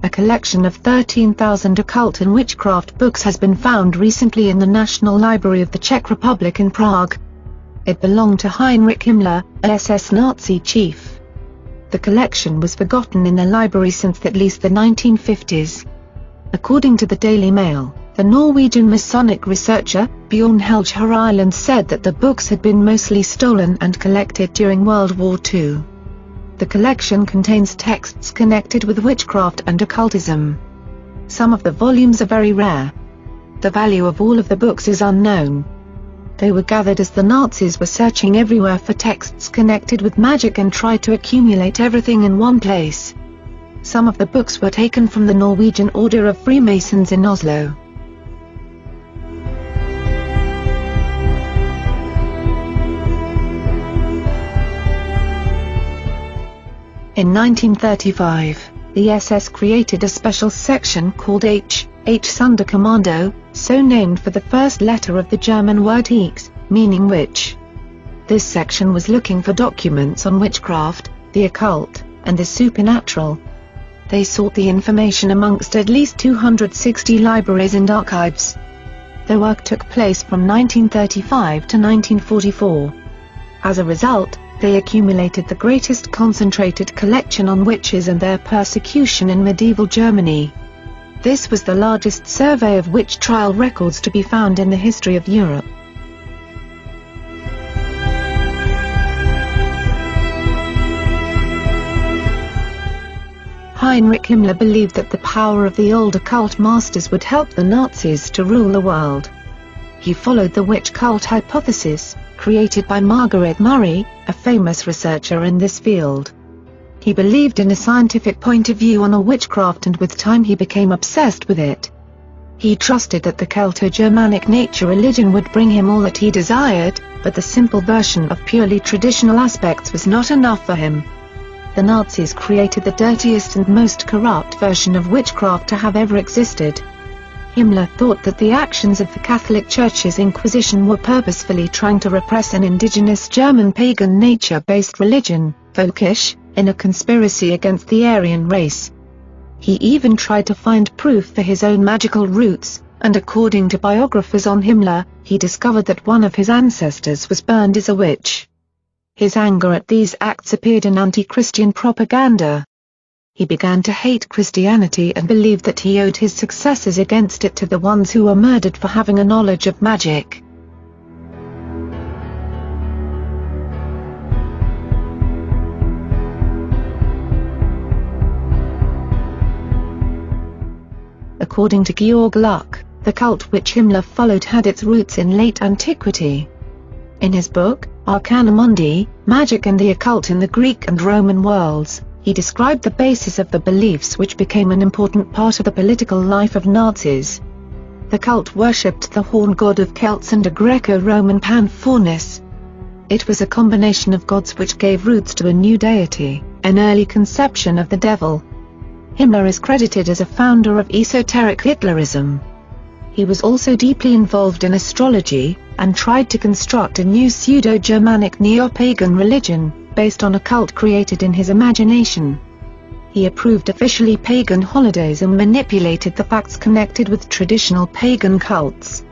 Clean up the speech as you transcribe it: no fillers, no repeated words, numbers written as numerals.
A collection of 13,000 occult and witchcraft books has been found recently in the National Library of the Czech Republic in Prague. It belonged to Heinrich Himmler, a SS Nazi chief. The collection was forgotten in the library since at least the 1950s. According to the Daily Mail, the Norwegian Masonic researcher, Bjørn Helge Høyland, said that the books had been mostly stolen and collected during World War II. The collection contains texts connected with witchcraft and occultism. Some of the volumes are very rare. The value of all of the books is unknown. They were gathered as the Nazis were searching everywhere for texts connected with magic and tried to accumulate everything in one place. Some of the books were taken from the Norwegian Order of Freemasons in Oslo. In 1935, the SS created a special section called H. Sonderkommando, so named for the first letter of the German word X, meaning witch. This section was looking for documents on witchcraft, the occult, and the supernatural. They sought the information amongst at least 260 libraries and archives. Their work took place from 1935 to 1944. As a result, they accumulated the greatest concentrated collection on witches and their persecution in medieval Germany. This was the largest survey of witch trial records to be found in the history of Europe. Heinrich Himmler believed that the power of the old occult masters would help the Nazis to rule the world. He followed the witch cult hypothesis, created by Margaret Murray, a famous researcher in this field. He believed in a scientific point of view on a witchcraft, and with time he became obsessed with it. He trusted that the Celto-Germanic nature religion would bring him all that he desired, but the simple version of purely traditional aspects was not enough for him. The Nazis created the dirtiest and most corrupt version of witchcraft to have ever existed. Himmler thought that the actions of the Catholic Church's Inquisition were purposefully trying to repress an indigenous German pagan nature-based religion, Völkisch, in a conspiracy against the Aryan race. He even tried to find proof for his own magical roots, and according to biographers on Himmler, he discovered that one of his ancestors was burned as a witch. His anger at these acts appeared in anti-Christian propaganda. He began to hate Christianity and believed that he owed his successes against it to the ones who were murdered for having a knowledge of magic. According to Georg Luck, the cult which Himmler followed had its roots in late antiquity. In his book, Arcana Mundi, Magic and the Occult in the Greek and Roman Worlds, he described the basis of the beliefs which became an important part of the political life of Nazis. The cult worshipped the horn god of Celts and a Greco-Roman Pan-Faunus. It was a combination of gods which gave roots to a new deity, an early conception of the devil. Himmler is credited as a founder of esoteric Hitlerism. He was also deeply involved in astrology, and tried to construct a new pseudo-Germanic neo-pagan religion, based on a cult created in his imagination. He approved officially pagan holidays and manipulated the facts connected with traditional pagan cults.